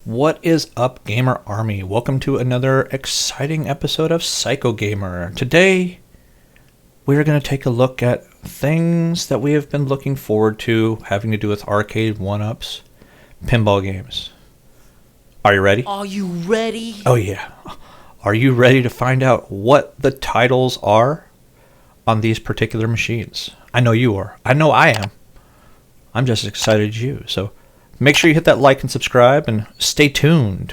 What is up, Gamer Army? Welcome to another exciting episode of Psycho Gamer. Today, we're going to take a look at things that we have been looking forward to having to do with Arcade1up's pinball games. Are you ready? Are you ready? Oh yeah. Are you ready to find out what the titles are on these particular machines? I know you are. I know I am. I'm just as excited as you. So make sure you hit that like and subscribe and stay tuned.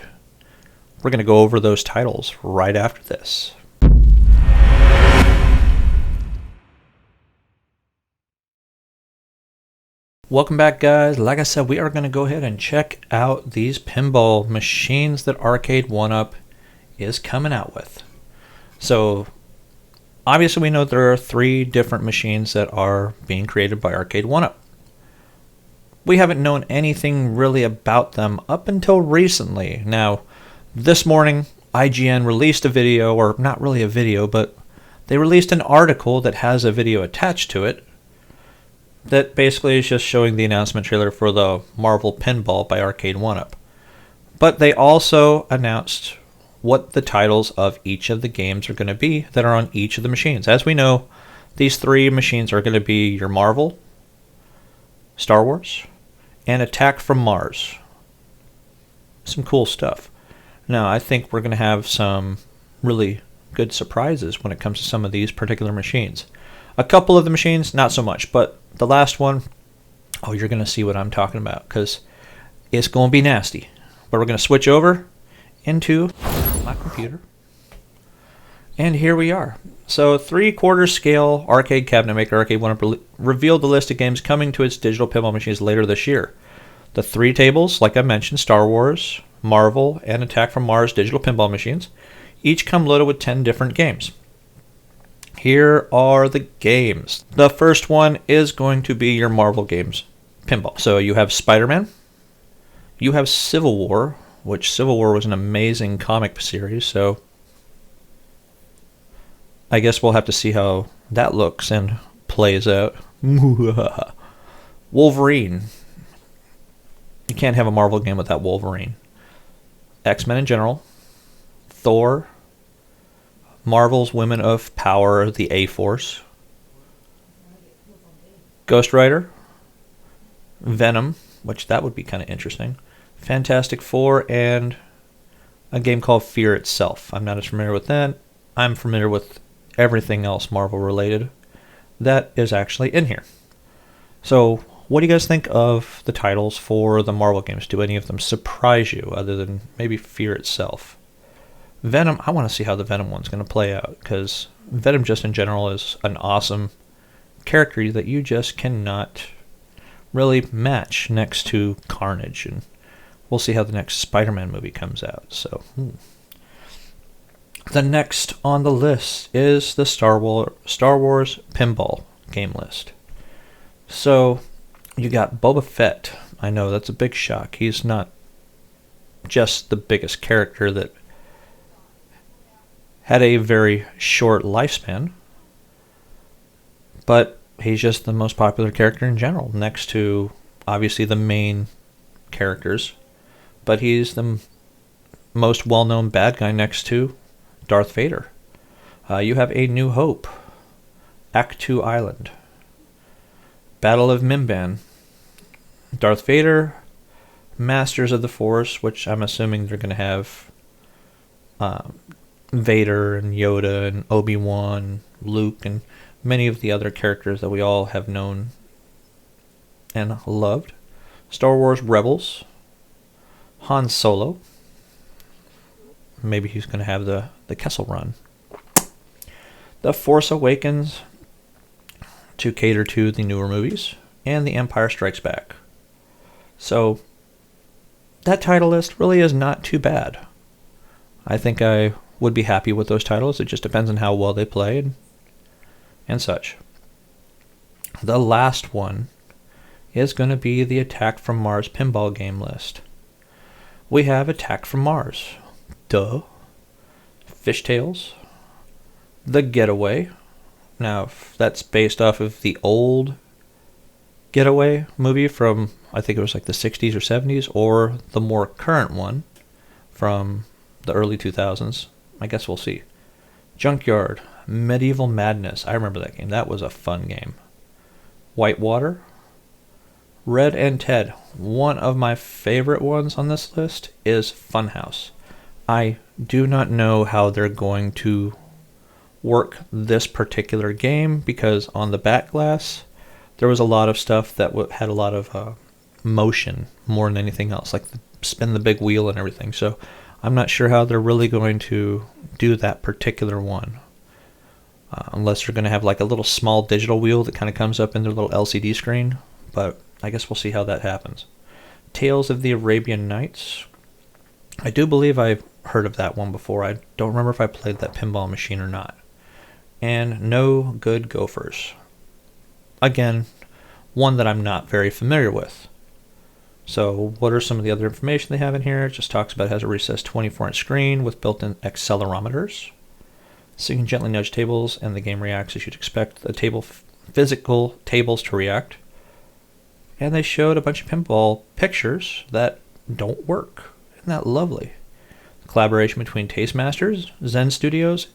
We're going to go over those titles right after this. Welcome back, guys. Like I said, we are going to go ahead and check out these pinball machines that Arcade1up is coming out with. So obviously we know there are 3 different machines that are being created by Arcade1up. We haven't known anything really about them up until recently. Now, this morning, IGN released a video, or not really a video, but they released an article that has a video attached to it that basically is just showing the announcement trailer for the Marvel Pinball by Arcade1up. But they also announced what the titles of each of the games are going to be that are on each of the machines. As we know, these 3 machines are going to be your Marvel, Star Wars, and Attack from Mars. Some cool stuff. Now, I think we're going to have some really good surprises when it comes to some of these particular machines. A couple of the machines, not so much, but the last one, oh, you're going to see what I'm talking about, because it's going to be nasty. But we're going to switch over into my computer. And here we are. So 3/4 scale arcade cabinet maker Arcade1up revealed the list of games coming to its digital pinball machines later this year. The 3 tables, like I mentioned, Star Wars, Marvel, and Attack from Mars digital pinball machines, each come loaded with 10 different games. Here are the games. The first one is going to be your Marvel games pinball. So you have Spider-Man, you have Civil War, which Civil War was an amazing comic series, so I guess we'll have to see how that looks and plays out. Wolverine. You can't have a Marvel game without Wolverine. X-Men in general. Thor. Marvel's Women of Power, the A-Force. Ghost Rider. Venom, which that would be kind of interesting. Fantastic Four, and a game called Fear Itself. I'm not as familiar with that. I'm familiar with everything else Marvel related that is actually in here. So what do you guys think of the titles for the Marvel games? Do any of them surprise you other than maybe Fear Itself? Venom, I want to see how the Venom one's going to play out, because Venom just in general is an awesome character that you just cannot really match next to Carnage, and we'll see how the next Spider-Man movie comes out. So the next on the list is the Star Wars pinball game list. So you got Boba Fett. I know that's a big shock. He's not just the biggest character that had a very short lifespan, but he's just the most popular character in general, next to obviously the main characters. But he's the most well-known bad guy next to Darth Vader. You have A New Hope, Act 2 Island, Battle of Mimban, Darth Vader, Masters of the Force, which I'm assuming they're going to have Vader and Yoda and Obi-Wan, Luke, and many of the other characters that we all have known and loved. Star Wars Rebels, Han Solo. Maybe he's going to have the Kessel Run. The Force Awakens, to cater to the newer movies, and The Empire Strikes Back. So that title list really is not too bad. I think I would be happy with those titles. It just depends on how well they played and such. The last one is going to be the Attack from Mars pinball game list. We have Attack from Mars. Duh. Fishtails. The Getaway. Now, that's based off of the old Getaway movie from, I think it was like the 60s or 70s, or the more current one from the early 2000s. I guess we'll see. Junkyard, Medieval Madness. I remember that game. That was a fun game. Whitewater, Red and Ted. One of my favorite ones on this list is Funhouse. I do not know how they're going to work this particular game, because on the back glass there was a lot of stuff that had a lot of motion more than anything else, like spin the big wheel and everything. So I'm not sure how they're really going to do that particular one, unless they're going to have like a little small digital wheel that kind of comes up in their little LCD screen. But I guess we'll see how that happens. Tales of the Arabian Nights. I do believe I've heard of that one before. I don't remember if I played that pinball machine or not. And No Good Gophers. Again, one that I'm not very familiar with. So what are some of the other information they have in here? It just talks about it has a recessed 24-inch screen with built-in accelerometers. So you can gently nudge tables and the game reacts as you'd expect the physical tables to react. And they showed a bunch of pinball pictures that don't work. Isn't that lovely? Collaboration between Tastemasters, Zen Studios,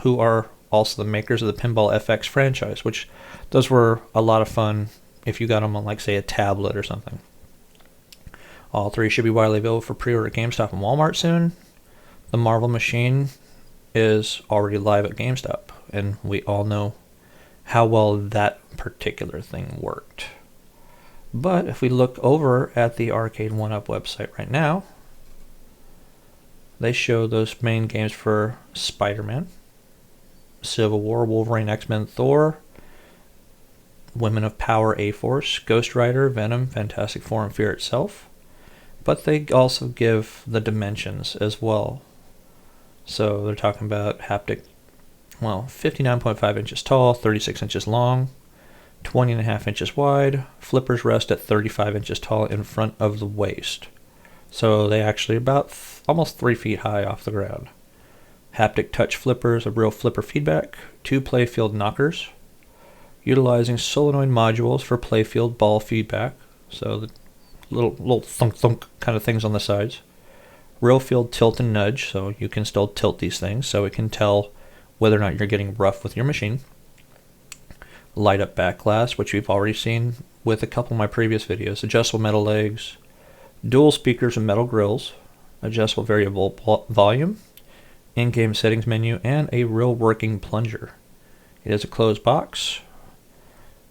who are also the makers of the Pinball FX franchise, which those were a lot of fun if you got them on, like, say, a tablet or something. All three should be widely available for pre-order at GameStop and Walmart soon. The Marvel machine is already live at GameStop, and we all know how well that particular thing worked. But if we look over at the Arcade1up website right now, they show those main games for Spider-Man, Civil War, Wolverine, X-Men, Thor, Women of Power, A-Force, Ghost Rider, Venom, Fantastic Four, and Fear itself. But they also give the dimensions as well. So they're talking about haptic, 59.5 inches tall, 36 inches long, 20.5 inches wide. Flippers rest at 35 inches tall in front of the waist. So they actually about almost 3 feet high off the ground. Haptic touch flippers, a real flipper feedback, 2 playfield knockers, utilizing solenoid modules for playfield ball feedback. So the little thunk thunk kind of things on the sides. Real field tilt and nudge, so you can still tilt these things so it can tell whether or not you're getting rough with your machine. Light up back glass, which we've already seen with a couple of my previous videos. Adjustable metal legs, dual speakers and metal grills, adjustable variable volume, in-game settings menu, and a real working plunger. It is a closed box.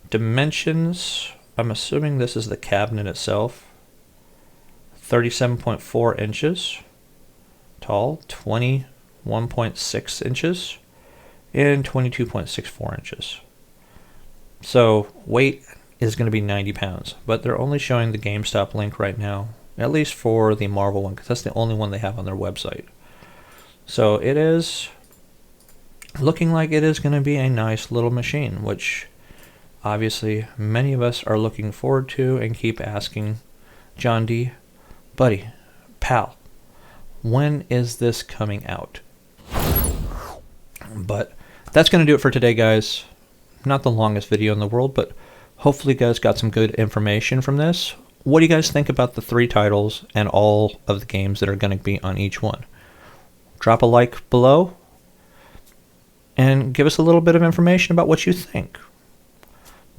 Dimensions, I'm assuming this is the cabinet itself. 37.4 inches tall, 21.6 inches, and 22.64 inches. So weight is going to be 90 pounds, but they're only showing the GameStop link right now, at least for the Marvel one, because that's the only one they have on their website. So it is looking like it is going to be a nice little machine, which obviously many of us are looking forward to and keep asking John D, buddy, pal, when is this coming out? But that's going to do it for today, guys. Not the longest video in the world, but hopefully you guys got some good information from this. What do you guys think about the 3 titles and all of the games that are going to be on each one? Drop a like below and give us a little bit of information about what you think.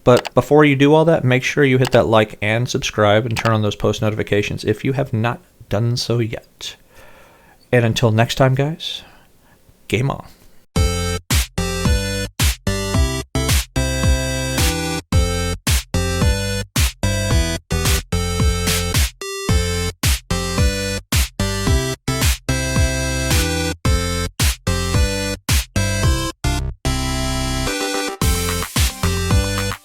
But before you do all that, make sure you hit that like and subscribe and turn on those post notifications if you have not done so yet. And until next time, guys, game on.